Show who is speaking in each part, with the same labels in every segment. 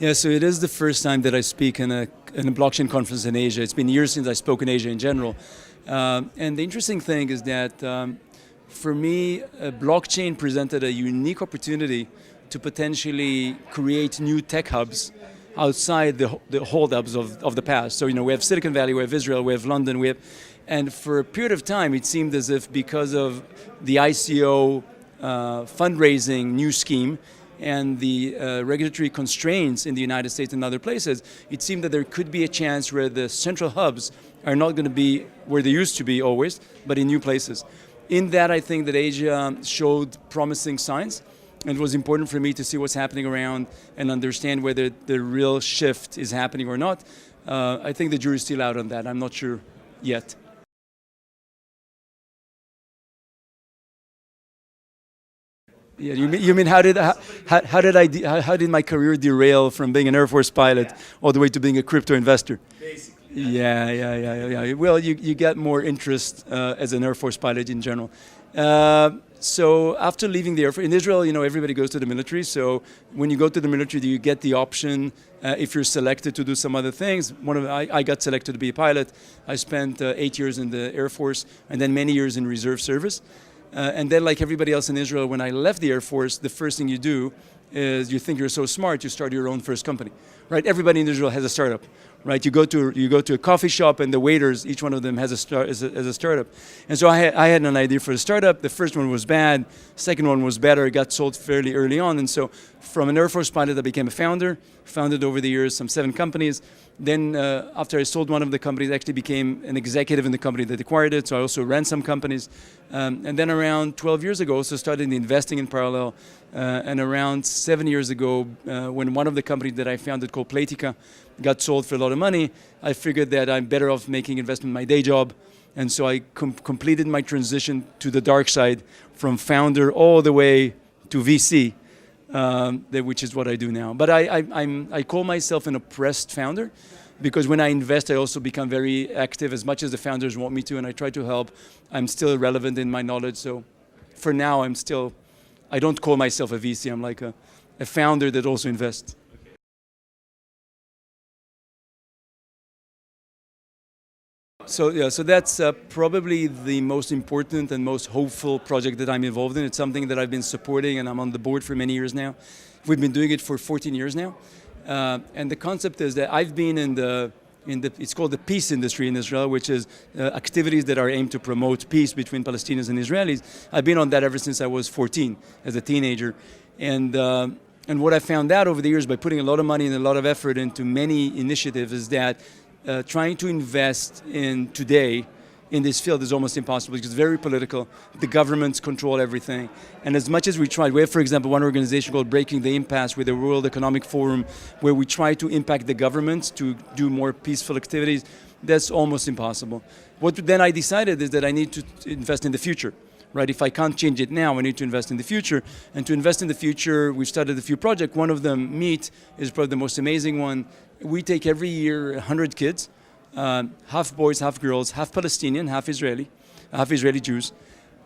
Speaker 1: Yeah, so it is the first time that I speak in a blockchain conference in Asia. It's been years since I spoke in Asia in general. And the interesting thing is that for me, blockchain presented a unique opportunity to potentially create new tech hubs outside the hold hubs of the past. So, we have Silicon Valley, we have Israel, we have London, and for a period of time, it seemed as if because of the ICO fundraising new scheme, and the regulatory constraints in the United States and other places, it seemed that there could be a chance where the central hubs are not going to be where they used to be always, but in new places. In that, I think that Asia showed promising signs, and it was important for me to see what's happening around and understand whether the real shift is happening or not. I think the jury's still out on that. I'm not sure yet. Yeah, you mean how did my career derail from being an Air Force pilot all the way to being a crypto investor?
Speaker 2: Basically.
Speaker 1: Yeah. Well, you get more interest as an Air Force pilot in general. So after leaving the Air Force, in Israel, everybody goes to the military. So when you go to the military, you get the option if you're selected to do some other things. I got selected to be a pilot. I spent 8 years in the Air Force and then many years in reserve service. And then, like everybody else in Israel, when I left the Air Force, the first thing you do is you think you're so smart, you start your own first company, right? Everybody in Israel has a startup, right? You go to a coffee shop, and the waiters, each one of them has a startup. And so I had an idea for a startup. The first one was bad. Second one was better. It got sold fairly early on. And so from an Air Force pilot, I became a founder. Founded over the years some 7 companies. Then after I sold one of the companies, I actually became an executive in the company that acquired it. So I also ran some companies. And then around 12 years ago, also started investing in parallel. And around 7 years ago, when one of the companies that I founded called Playtika got sold for a lot of money, I figured that I'm better off making investment in my day job. And so I completed my transition to the dark side from founder all the way to VC. Which is what I do now. But I call myself an oppressed founder because when I invest, I also become very active as much as the founders want me to, and I try to help. I'm still relevant in my knowledge. So for now, I don't call myself a VC. I'm like a founder that also invests. So that's probably the most important and most hopeful project that I'm involved in. It's something that I've been supporting, and I'm on the board for many years now. We've been doing it for 14 years now, and the concept is that I've been it's called the peace industry in Israel, which is activities that are aimed to promote peace between Palestinians and Israelis. I've been on that ever since I was 14 as a teenager, and what I found out over the years by putting a lot of money and a lot of effort into many initiatives is that trying to invest in today in this field is almost impossible because it's very political. The governments control everything. And as much as we try, we have, for example, one organization called Breaking the Impasse with the World Economic Forum, where we try to impact the governments to do more peaceful activities. That's almost impossible. What then I decided is that I need to invest in the future. Right? If I can't change it now, I need to invest in the future. And to invest in the future, we've started a few projects. One of them, Meet, is probably the most amazing one. We take every year 100 kids, half boys, half girls, half Palestinian, half Israeli Jews.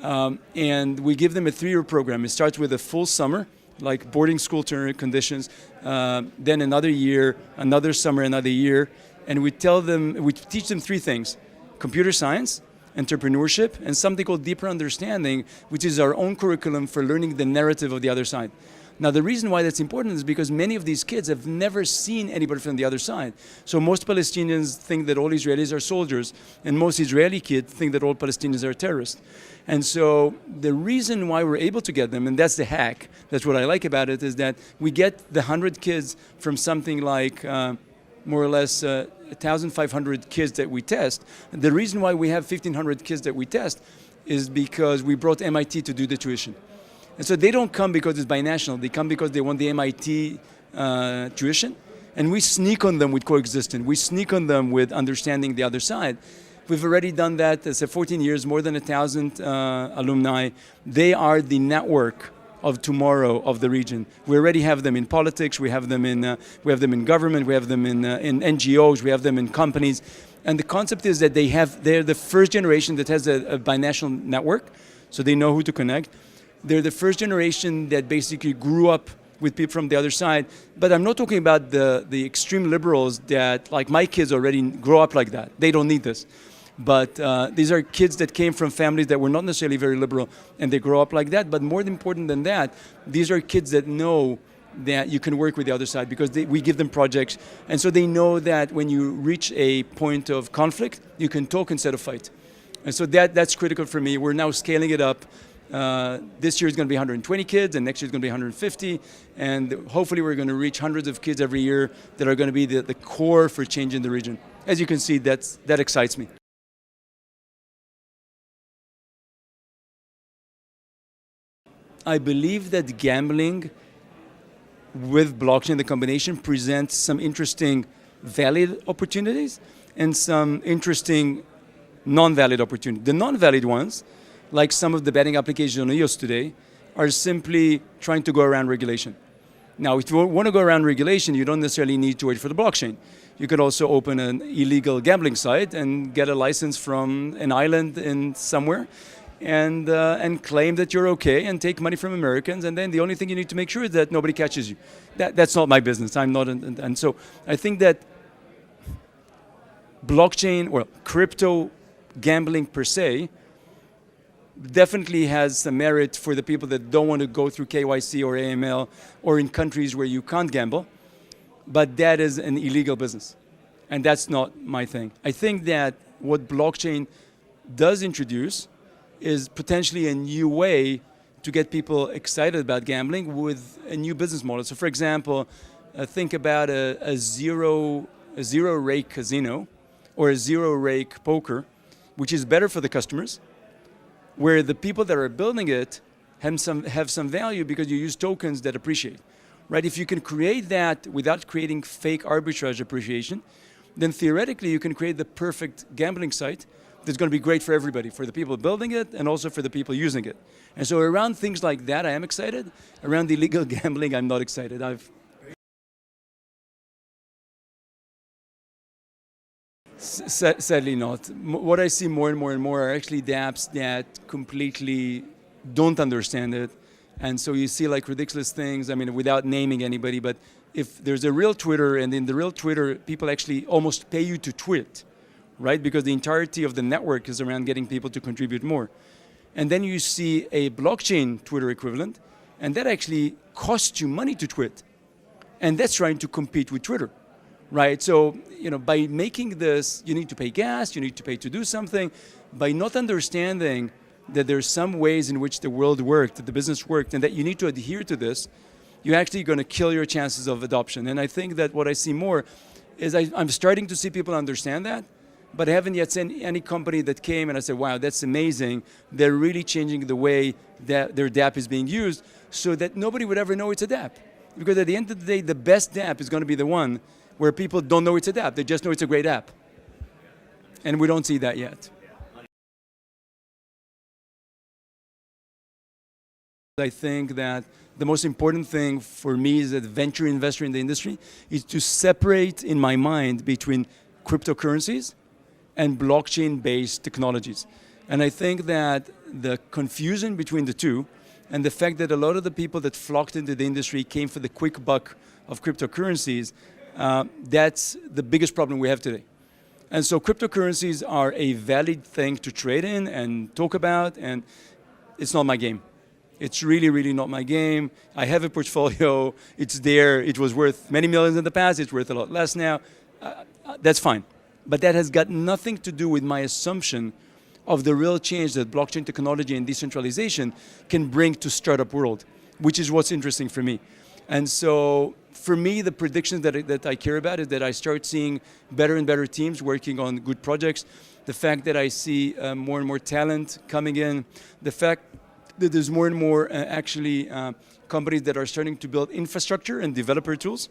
Speaker 1: And we give them a 3-year program. It starts with a full summer, like boarding school conditions, then another year, another summer, another year. And we teach them 3 things: computer science, entrepreneurship, and something called deeper understanding, which is our own curriculum for learning the narrative of the other side. Now, the reason why that's important is because many of these kids have never seen anybody from the other side. So most Palestinians think that all Israelis are soldiers, and most Israeli kids think that all Palestinians are terrorists. And so the reason why we're able to get them, and that's the hack, that's what I like about it, is that we get the 100 kids from something like more or less 1,500 kids that we test. And the reason why we have 1,500 kids that we test is because we brought MIT to do the tuition. And so they don't come because it's binational. They come because they want the MIT tuition. And we sneak on them with coexistence. We sneak on them with understanding the other side. We've already done that. It's 14 years, more than 1,000 alumni. They are the network of tomorrow of the region. We already have them in politics. We have them in government. We have them in NGOs. We have them in companies. And the concept is that they're the first generation that has a binational network, so they know who to connect. They're the first generation that basically grew up with people from the other side. But I'm not talking about the extreme liberals that, like my kids already grow up like that. They don't need this. But these are kids that came from families that were not necessarily very liberal, and they grow up like that. But more important than that, these are kids that know that you can work with the other side because we give them projects. And so they know that when you reach a point of conflict, you can talk instead of fight. And so that's critical for me. We're now scaling it up. This year is going to be 120 kids, and next year is going to be 150. And hopefully we're going to reach hundreds of kids every year that are going to be the core for change in the region. As you can see, that excites me. I believe that gambling with blockchain, the combination, presents some interesting valid opportunities and some interesting non-valid opportunities. The non-valid ones, like some of the betting applications on iOS today, are simply trying to go around regulation. Now, if you want to go around regulation, you don't necessarily need to wait for the blockchain. You could also open an illegal gambling site and get a license from an island in somewhere and claim that you're okay and take money from Americans, and then the only thing you need to make sure is that nobody catches you. That's not my business. I'm not, and so I think that blockchain or crypto gambling per se definitely has some merit for the people that don't want to go through KYC or AML or in countries where you can't gamble, but that is an illegal business, and that's not my thing. I think that what blockchain does introduce is potentially a new way to get people excited about gambling with a new business model. So for example, think about a zero rake casino or a zero rake poker, which is better for the customers, where the people that are building it have some value because you use tokens that appreciate, right? If you can create that without creating fake arbitrage appreciation, then theoretically you can create the perfect gambling site that's going to be great for everybody, for the people building it and also for the people using it. And so around things like that, I am excited. Around illegal gambling, I'm not excited. Sadly not. What I see more and more and more are actually DApps that completely don't understand it. And so you see like ridiculous things, I mean, without naming anybody, but if there's a real Twitter, and in the real Twitter, people actually almost pay you to tweet, right? Because the entirety of the network is around getting people to contribute more. And then you see a blockchain Twitter equivalent, and that actually costs you money to tweet. And that's trying to compete with Twitter, right? So, by making this, you need to pay gas, you need to pay to do something. By not understanding that there's some ways in which the world worked, that the business worked, and that you need to adhere to this, you're actually going to kill your chances of adoption. And I think that what I see more is I'm starting to see people understand that, but I haven't yet seen any company that came and I said, wow, that's amazing. They're really changing the way that their DApp is being used so that nobody would ever know it's a DApp. Because at the end of the day, the best DApp is going to be the one where people don't know it's a DApp. They just know it's a great app. And we don't see that yet. I think that the most important thing for me as a venture investor in the industry is to separate in my mind between cryptocurrencies and blockchain-based technologies. And I think that the confusion between the two and the fact that a lot of the people that flocked into the industry came for the quick buck of cryptocurrencies, that's the biggest problem we have today. And so cryptocurrencies are a valid thing to trade in and talk about, and it's not my game. It's really, really not my game. I have a portfolio, it's there, it was worth many millions in the past, it's worth a lot less now. That's fine. But that has got nothing to do with my assumption of the real change that blockchain technology and decentralization can bring to startup world, which is what's interesting for me. And so for me, the predictions that I care about is that I start seeing better and better teams working on good projects, the fact that I see more and more talent coming in, the fact that there's more and more companies that are starting to build infrastructure and developer tools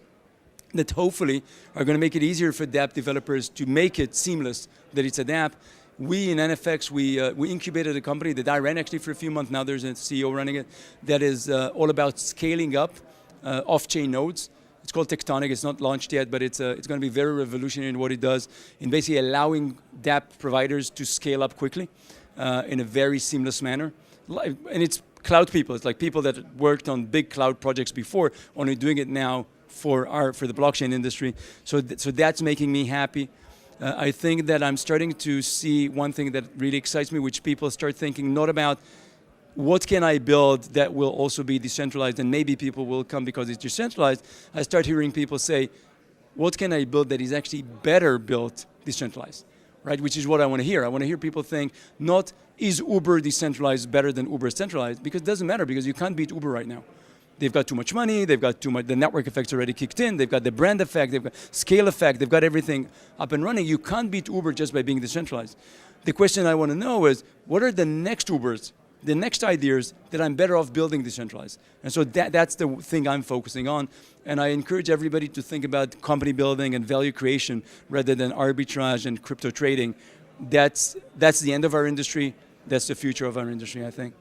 Speaker 1: that hopefully are going to make it easier for DApp developers to make it seamless that it's a DApp. We in NfX, we incubated a company that I ran actually for a few months. Now there's a CEO running it that is all about scaling up off-chain nodes. It's called Tectonic. It's not launched yet, but it's going to be very revolutionary in what it does in basically allowing DApp providers to scale up quickly in a very seamless manner. And it's cloud people. It's like people that worked on big cloud projects before, only doing it now for the blockchain industry. So that's making me happy. I think that I'm starting to see one thing that really excites me, which people start thinking not about what can I build that will also be decentralized, and maybe people will come because it's decentralized. I start hearing people say, what can I build that is actually better built decentralized, right? Which is what I want to hear. I want to hear people think, not is Uber decentralized better than Uber centralized, because it doesn't matter, because you can't beat Uber right now. They've got too much money, they've got too much, the network effects already kicked in, they've got the brand effect, they've got scale effect, they've got everything up and running. You can't beat Uber just by being decentralized. The question I want to know is, what are the next Ubers, the next ideas that I'm better off building decentralized? And so that's the thing I'm focusing on. And I encourage everybody to think about company building and value creation rather than arbitrage and crypto trading. That's the end of our industry. That's the future of our industry, I think.